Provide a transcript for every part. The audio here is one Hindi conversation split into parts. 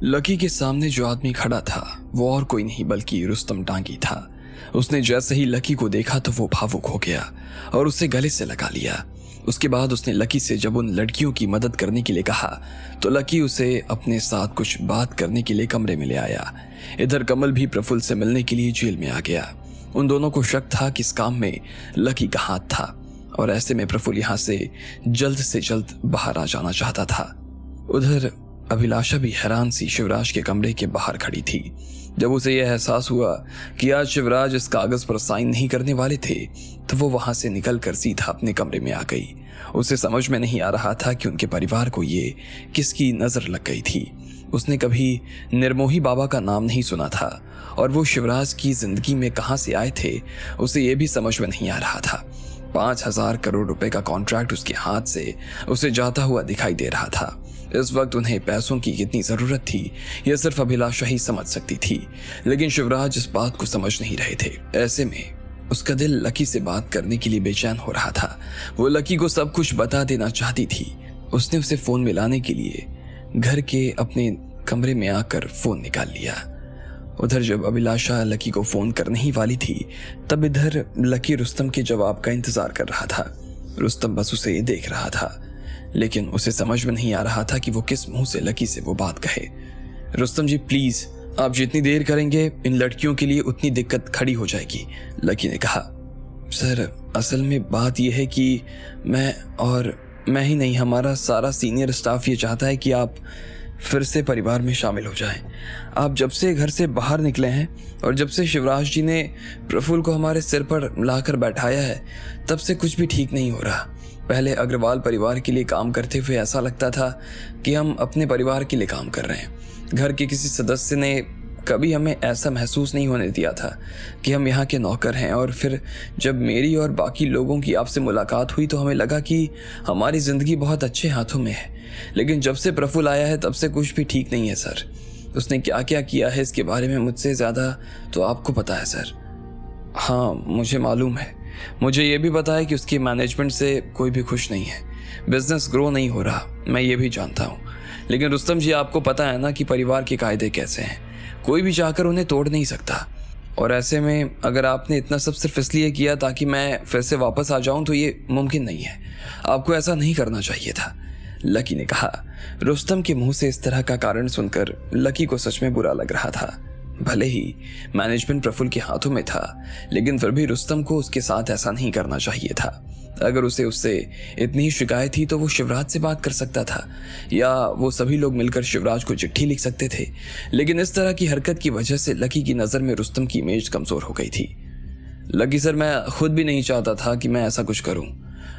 लकी के सामने जो आदमी खड़ा था वो और कोई नहीं बल्कि रुस्तम डांगी था। उसने जैसे ही लकी को देखा तो वो भावुक हो गया और उसे गले से लगा लिया। उसके बाद उसने लकी से जब उन लड़कियों की मदद करने के लिए कहा तो लकी उसे अपने साथ कुछ बात करने के लिए कमरे में ले आया। इधर कमल भी प्रफुल्ल से मिलने के लिए जेल में आ गया। उन दोनों को शक था कि इस काम में लकी का हाथ था और ऐसे में प्रफुल्ल यहाँ से जल्द बाहर आ जाना चाहता था। उधर अभिलाषा भी हैरान सी शिवराज के कमरे के बाहर खड़ी थी। जब उसे यह एहसास हुआ कि आज शिवराज इस कागज पर साइन नहीं करने वाले थे तो वो वहां से निकलकर सीधा अपने कमरे में आ गई। उसे समझ में नहीं आ रहा था कि उनके परिवार को ये किसकी नजर लग गई थी। उसने कभी निर्मोही बाबा का नाम नहीं सुना था और वो शिवराज की जिंदगी में कहां से आए थे उसे ये भी समझ में नहीं आ रहा था। 5,000 करोड़ रुपए का कॉन्ट्रैक्ट उसके हाथ से उसे जाता हुआ दिखाई दे रहा था। इस वक्त उन्हें पैसों की कितनी जरूरत थी यह सिर्फ अभिलाषा ही समझ सकती थी, लेकिन शिवराज इस बात को समझ नहीं रहे थे। ऐसे में उसका दिल लकी से बात करने के लिए बेचैन हो रहा था। वो लकी को सब कुछ बता देना चाहती थी। उसने उसे फोन मिलाने के लिए घर के अपने कमरे में आकर फोन निकाल लिया। उधर जब अभिलाषा लकी को फोन करने ही वाली थी तब इधर लकी रुस्तम के जवाब का इंतजार कर रहा था। रुस्तम बस उसे देख रहा था, लेकिन उसे समझ में नहीं आ रहा था कि वो किस मुंह से लकी से वो बात कहे। रुस्तम जी प्लीज, आप जितनी देर करेंगे इन लड़कियों के लिए उतनी दिक्कत खड़ी हो जाएगी, लकी ने कहा। सर असल में बात यह है कि मैं ही नहीं, हमारा सारा सीनियर स्टाफ ये चाहता है कि आप फिर से परिवार में शामिल हो जाएं। आप जब से घर से बाहर निकले हैं और जब से शिवराज जी ने प्रफुल्ल को हमारे सिर पर लाकर बैठाया है तब से कुछ भी ठीक नहीं हो रहा। पहले अग्रवाल परिवार के लिए काम करते हुए ऐसा लगता था कि हम अपने परिवार के लिए काम कर रहे हैं। घर के किसी सदस्य ने कभी हमें ऐसा महसूस नहीं होने दिया था कि हम यहाँ के नौकर हैं, और फिर जब मेरी और बाकी लोगों की आपसे मुलाकात हुई तो हमें लगा कि हमारी जिंदगी बहुत अच्छे हाथों में है। लेकिन जब से प्रफुल्ल आया है तब से कुछ भी ठीक नहीं है सर। उसने क्या क्या किया है इसके बारे में मुझसे ज़्यादा तो आपको पता है सर। हाँ मुझे मालूम है, मुझे ये भी पता है कि उसकी मैनेजमेंट से कोई भी खुश नहीं है, बिजनेस ग्रो नहीं हो रहा, मैं ये भी जानता हूँ। लेकिन रुस्तम जी आपको पता है ना कि परिवार के कायदे कैसे हैं, कोई भी चाहकर उन्हें तोड़ नहीं सकता। और ऐसे में अगर आपने इतना सब सिर्फ इसलिए किया ताकि मैं फिर से वापस आ जाऊं तो ये मुमकिन नहीं है। आपको ऐसा नहीं करना चाहिए था, लकी ने कहा। रुस्तम के मुंह से इस तरह का कारण सुनकर लकी को सच में बुरा लग रहा था। भले ही मैनेजमेंट प्रफुल्ल के हाथों में था, लेकिन फिर भी रुस्तम को उसके साथ ऐसा नहीं करना चाहिए था। अगर उसे उससे इतनी ही शिकायत थी तो वो शिवराज से बात कर सकता था, या वो सभी लोग मिलकर शिवराज को चिट्ठी लिख सकते थे। लेकिन इस तरह की हरकत की वजह से लकी की नज़र में रुस्तम की इमेज कमज़ोर हो गई थी। लकी सर, मैं खुद भी नहीं चाहता था कि मैं ऐसा कुछ करूं।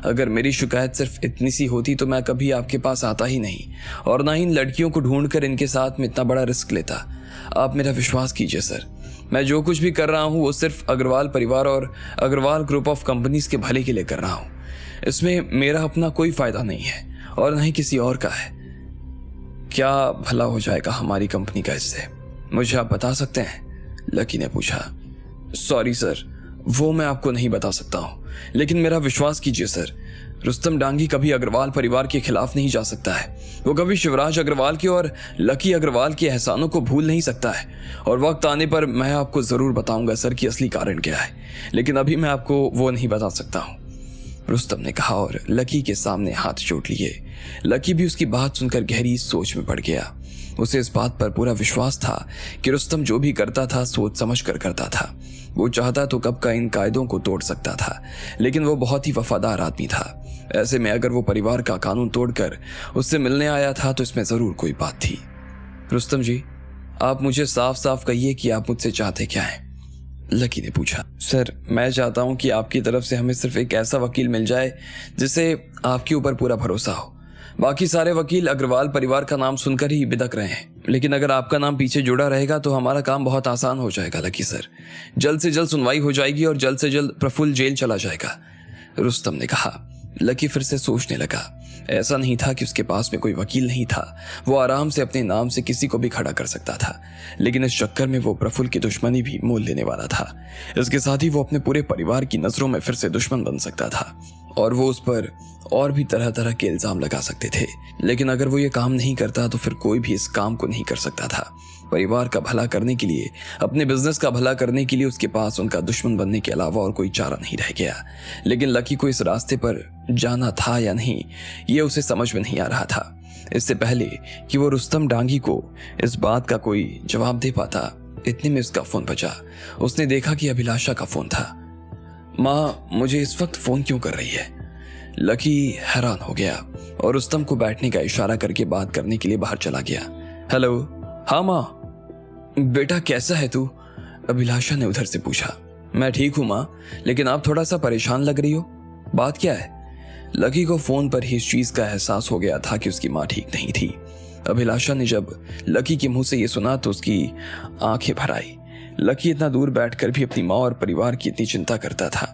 अगर मेरी शिकायत सिर्फ इतनी सी होती तो मैं कभी आपके पास आता ही नहीं, और ना ही इन लड़कियों को ढूंढकर इनके साथ में इतना बड़ा रिस्क लेता। आप मेरा विश्वास कीजिए सर, मैं जो कुछ भी कर रहा हूँ वो सिर्फ अग्रवाल परिवार और अग्रवाल ग्रुप ऑफ कंपनीज के भले के लिए कर रहा हूँ। इसमें मेरा अपना कोई फायदा नहीं है और ना ही किसी और का है। क्या भला हो जाएगा हमारी कंपनी का इससे, मुझे आप बता सकते हैं? लकी ने पूछा। सॉरी सर, वो मैं आपको नहीं बता सकता हूँ, लेकिन मेरा विश्वास कीजिए सर, रुस्तम डांगी कभी अग्रवाल परिवार के खिलाफ नहीं जा सकता है। वो कभी शिवराज अग्रवाल के और लकी अग्रवाल के एहसानों को भूल नहीं सकता है। और वक्त आने पर मैं आपको जरूर बताऊंगा सर कि असली कारण क्या है, लेकिन अभी मैं आपको वो नहीं बता सकता हूँ, रुस्तम ने कहा और लकी के सामने हाथ जोड़ लिए। लकी भी उसकी बात सुनकर गहरी सोच में पड़ गया। उसे इस बात पर पूरा विश्वास था कि रुस्तम जो भी करता था सोच समझ कर करता था। वो चाहता तो कब का इन कायदों को तोड़ सकता था, लेकिन वो बहुत ही वफादार आदमी था। ऐसे में अगर वो परिवार का कानून तोड़कर उससे मिलने आया था तो इसमें जरूर कोई बात थी। रुस्तम जी, आप मुझे साफ साफ कहिए कि आप मुझसे चाहते क्या हैं? लकी ने पूछा। सर, मैं चाहता हूं कि आपकी तरफ से हमें सिर्फ एक ऐसा वकील मिल जाए जिसे आपके ऊपर पूरा भरोसा हो। बाकी सारे वकील अग्रवाल परिवार का नाम सुनकर ही बिदक रहे हैं, लेकिन अगर आपका नाम पीछे जुड़ा रहेगा तो हमारा काम बहुत आसान हो जाएगा लकी सर। जल्द से जल्द सुनवाई हो जाएगी और जल्द से जल्द प्रफुल्ल जेल चला जाएगा, रुस्तम ने कहा। लकी फिर से सोचने लगा। ऐसा नहीं था कि उसके पास में कोई वकील नहीं था, वो आराम से अपने नाम से किसी को भी खड़ा कर सकता था, लेकिन इस चक्कर में वो प्रफुल्ल की दुश्मनी भी मोल लेने वाला था। इसके साथ ही वो अपने पूरे परिवार की नजरों में फिर से दुश्मन बन सकता था। और वो उस पर और भी तरह तरह के इल्जाम लगा सकते थे, लेकिन अगर वो ये काम नहीं करता तो फिर कोई भी इस काम को नहीं कर सकता था। परिवार का भला करने के लिए, अपने बिजनेस का भला करने के लिए उसके पास उनका दुश्मन बनने के अलावा और कोई चारा नहीं रह गया। लेकिन लकी को इस रास्ते पर जाना था या नहीं, ये उसे समझ में नहीं आ रहा था। इससे पहले कि वो रुस्तम डांगी को इस बात का कोई जवाब दे पाता, इतने में उसका फोन बजा। उसने देखा कि अभिलाषा का फोन था। माँ, मुझे इस वक्त फोन क्यों कर रही है? लकी हैरान हो गया और रुस्तम को बैठने का इशारा करके बात करने के लिए बाहर चला गया। हेलो। हाँ माँ। बेटा कैसा है तू? अभिलाषा ने उधर से पूछा। मैं ठीक हूँ माँ, लेकिन आप थोड़ा सा परेशान लग रही हो, बात क्या है? लकी को फोन पर ही इस चीज का एहसास हो गया था कि उसकी माँ ठीक नहीं थी। अभिलाषा ने जब लकी के मुंह से ये सुना तो उसकी आंखें भर आई। लकी इतना दूर बैठकर भी अपनी माँ और परिवार की इतनी चिंता करता था,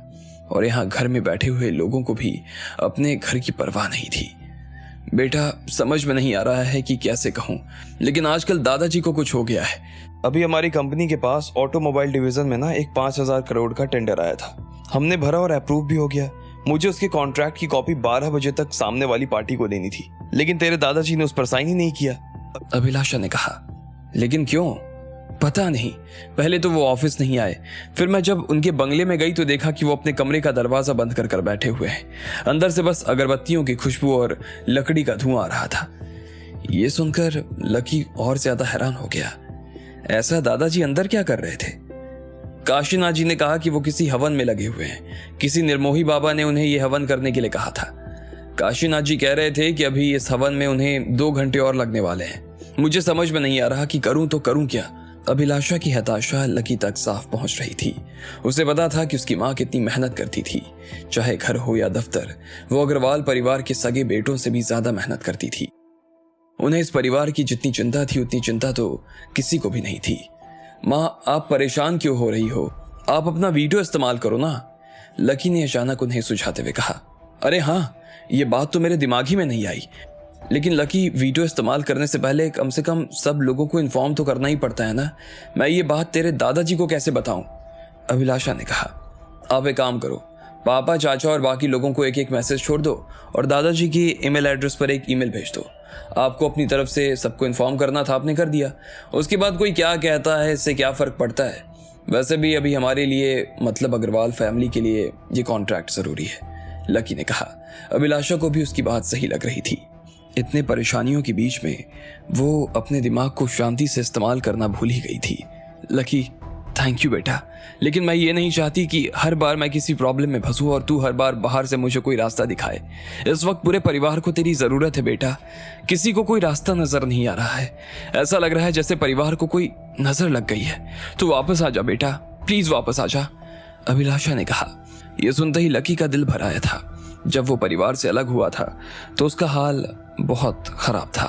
और यहाँ घर में बैठे हुए लोगों को भी अपने घर की परवाह नहीं थी। बेटा, समझ में नहीं आ रहा है कि कैसे कहूँ, लेकिन आजकल दादाजी को कुछ हो गया है। अभी हमारी कंपनी के पास ऑटोमोबाइल डिवीजन में ना एक 5,000 करोड़ का टेंडर आया था। हमने भरा और अप्रूव भी हो गया। मुझे उसके कॉन्ट्रैक्ट की कॉपी 12 बजे तक सामने वाली पार्टी को देनी थी, लेकिन तेरे दादाजी ने उस पर साइन ही नहीं किया। अभिलाषा ने कहा। लेकिन क्यों? पता नहीं। पहले तो वो ऑफिस नहीं आए, फिर मैं जब उनके बंगले में गई तो देखा कि वो अपने कमरे का दरवाजा बंद कर बैठे हुए हैं। अंदर से बस अगरबत्तियों की खुशबू और लकड़ी का धुआं आ रहा था। ये सुनकर लकी और ज्यादा हैरान हो गया। ऐसा दादाजी अंदर क्या कर रहे थे? काशीनाथ जी ने कहा कि वो किसी हवन में लगे हुए हैं। किसी निर्मोही बाबा ने उन्हें यह हवन करने के लिए कहा था। काशीनाथ जी कह रहे थे कि अभी इस हवन में उन्हें 2 घंटे और लगने वाले हैं। मुझे समझ में नहीं आ रहा कि करूं तो करूं क्या। अभिलाषा की हताशा लकी तक साफ पहुंच रही थी। उसे पता था कि उसकी माँ कितनी मेहनत करती थी, चाहे घर हो या दफ्तर। वो अग्रवाल परिवार के सगे बेटों से भी ज्यादा मेहनत करती थी। उन्हें इस परिवार की जितनी चिंता थी उतनी चिंता तो किसी को भी नहीं थी। माँ, आप परेशान क्यों हो रही हो? आप अपना वीडियो इस्तेमाल करो ना, लकी ने अचानक उन्हें सुझाते हुए कहा। अरे हाँ, ये बात तो मेरे दिमाग ही में नहीं आई, लेकिन लकी, वीडियो इस्तेमाल करने से पहले कम से कम सब लोगों को इन्फॉर्म तो करना ही पड़ता है ना। मैं ये बात तेरे दादाजी को कैसे बताऊं? अभिलाषा ने कहा। आप एक काम करो, पापा, चाचा और बाकी लोगों को एक एक मैसेज छोड़ दो और दादाजी की ईमेल एड्रेस पर एक ईमेल भेज दो। आपको अपनी तरफ से सबको इन्फॉर्म करना था, आपने कर दिया। उसके बाद कोई क्या कहता है, इससे क्या फर्क पड़ता है? वैसे भी अभी हमारे लिए, मतलब अग्रवाल फैमिली के लिए, ये कॉन्ट्रैक्ट जरूरी है, लकी ने कहा। अभिलाषा को भी उसकी बात सही लग रही थी। इतने परेशानियों के बीच में वो अपने दिमाग को शांति से इस्तेमाल करना भूल ही गई थी। लकी, थैंक यू बेटा, लेकिन मैं ये नहीं चाहती कि हर बार मैं किसी प्रॉब्लम में फंसूं और तू हर बार बाहर से मुझे कोई रास्ता दिखाए। इस वक्त पूरे परिवार को तेरी जरूरत है बेटा। किसी को कोई रास्ता नजर नहीं आ रहा है। ऐसा लग रहा है जैसे परिवार को कोई नजर लग गई है। तू वापस आ जा बेटा, प्लीज वापस आ जा, अभिलाषा ने कहा। यह सुनते ही लकी का दिल भर आया था। जब वो परिवार से अलग हुआ था तो उसका हाल बहुत खराब था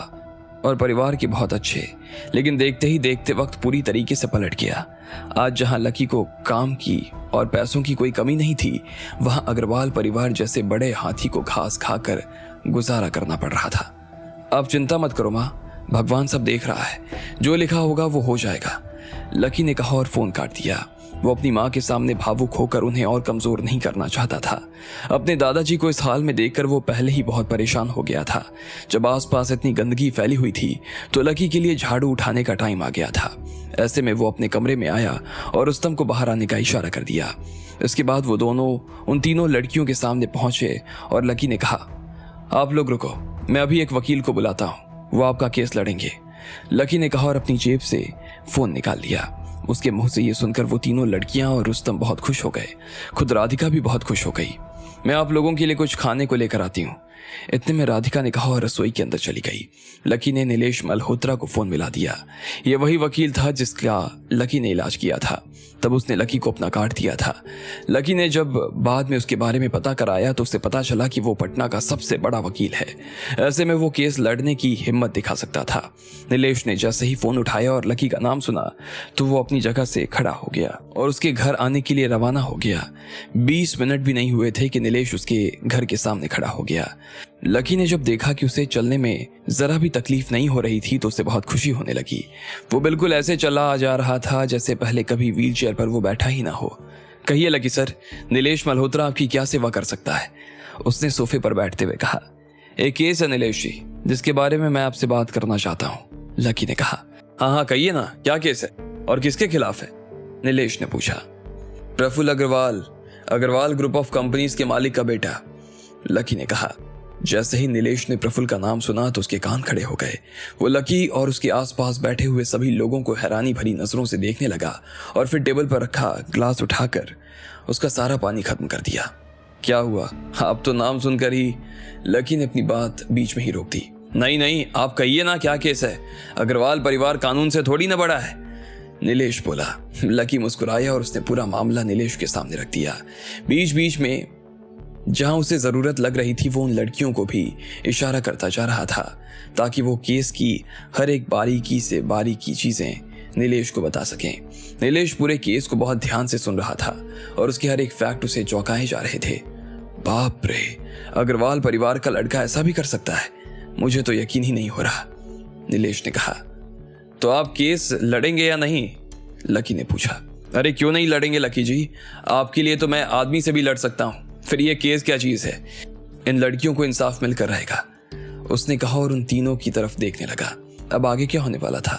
और परिवार के बहुत अच्छे, लेकिन देखते ही देखते वक्त पूरी तरीके से पलट गया। आज जहां लकी को काम की और पैसों की कोई कमी नहीं थी, वहां अग्रवाल परिवार जैसे बड़े हाथी को घास खाकर गुजारा करना पड़ रहा था। अब चिंता मत करो माँ, भगवान सब देख रहा है, जो लिखा होगा वो हो जाएगा, लकी ने कहा और फोन काट दिया। वो अपनी माँ के सामने भावुक होकर उन्हें और कमजोर नहीं करना चाहता था। अपने दादाजी को इस हाल में देखकर वो पहले ही बहुत परेशान हो गया था। जब आसपास इतनी गंदगी फैली हुई थी तो लकी के लिए झाड़ू उठाने का टाइम आ गया था। ऐसे में वो अपने कमरे में आया और रुस्तम को बाहर आने का इशारा कर दिया। इसके बाद वो दोनों उन तीनों लड़कियों के सामने पहुंचे और लकी ने कहा, आप लोग रुको, मैं अभी एक वकील को बुलाता हूँ, वो आपका केस लड़ेंगे, लकी ने कहा और अपनी जेब से फोन निकाल लिया। उसके मुंह से ये सुनकर वो तीनों लड़कियां और रुस्तम बहुत खुश हो गए। खुद राधिका भी बहुत खुश हो गई। मैं आप लोगों के लिए कुछ खाने को लेकर आती हूँ, इतने में राधिका ने कहा और रसोई के अंदर चली गई। लकी ने नीलेश मल्होत्रा को फोन मिला दिया। ये वही वकील था जिसका लकी ने इलाज किया था। तब उसने लकी को अपना कार्ड दिया था। लकी ने जब बाद में उसके बारे में पता कराया तो उसे पता चला कि वो पटना का सबसे बड़ा वकील है। ऐसे में वो केस लड़ने की हिम्मत दिखा सकता था। नीलेश ने जैसे ही फोन उठाया और लकी का नाम सुना तो वो अपनी जगह से खड़ा हो गया और उसके घर आने के लिए रवाना हो गया। 20 मिनट भी नहीं हुए थे कि नीलेश उसके घर के सामने खड़ा हो गया। लकी ने जब देखा कि उसे चलने में जरा भी तकलीफ नहीं हो रही थी तो उसे बहुत खुशी होने लगी। वो बिल्कुल ऐसे चला जा रहा था जैसे पहले कभी व्हीलचेयर पर वो बैठा ही ना हो। कहिए लकी सर, नीलेश मल्होत्रा आपकी क्या सेवा कर सकता है? उसने सोफे पर बैठते हुए कहा, एक केस है नीलेश जी, जिसके बारे में मैं आपसे बात करना चाहता हूँ। लकी ने कहा, हाँ हाँ कहिए ना, क्या केस है और किसके खिलाफ है? नीलेश ने पूछा। Praful Agarwal group of companies के मालिक का बेटा, लकी ने कहा। जैसे ही नीलेश ने प्रफुल्ल का नाम सुना तो उसके कान खड़े हो गए। वो लकी और उसके आसपास बैठे हुए सभी लोगों को हैरानी भरी नजरों से देखने लगा और फिर टेबल पर रखा ग्लास उठाकर उसका सारा पानी खत्म कर दिया। क्या हुआ? आप तो नाम सुनकर ही, लकी ने अपनी बात बीच में ही रोक दी। नहीं, आप कहिए ना, क्या केस है? अग्रवाल परिवार कानून से थोड़ी ना बड़ा है, नीलेश बोला। लकी मुस्कुराया और उसने पूरा मामला नीलेश के सामने रख दिया। बीच बीच में जहां उसे जरूरत लग रही थी वो उन लड़कियों को भी इशारा करता जा रहा था ताकि वो केस की हर एक बारीकी से बारीकी चीजें नीलेश को बता सकें। नीलेश पूरे केस को बहुत ध्यान से सुन रहा था और उसके हर एक फैक्ट उसे चौंकाए जा रहे थे। बाप रे, अग्रवाल परिवार का लड़का ऐसा भी कर सकता है? मुझे तो यकीन ही नहीं हो रहा, नीलेश ने कहा। तो आप केस लड़ेंगे या नहीं? लकी ने पूछा। अरे क्यों नहीं लड़ेंगे लकी जी, आपके लिए तो मैं आदमी से भी लड़ सकता हूं। फिर ये केस क्या चीज है? इन लड़कियों को इंसाफ मिलकर रहेगा, उसने कहा और उन तीनों की तरफ देखने लगा। अब आगे क्या होने वाला था?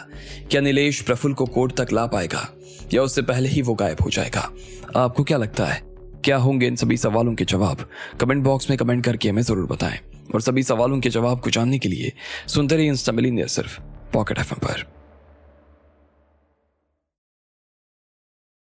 क्या नीलेश प्रफुल्ल को कोर्ट तक ला पाएगा या उससे पहले ही वो गायब हो जाएगा? आपको क्या लगता है, क्या होंगे इन सभी सवालों के जवाब? कमेंट बॉक्स में कमेंट करके हमें जरूर बताएं और सभी सवालों के जवाब को जानने के लिए सुनते रहिए इंस्टा मिलियनेयर सिर्फ पॉकेट एफएम पर।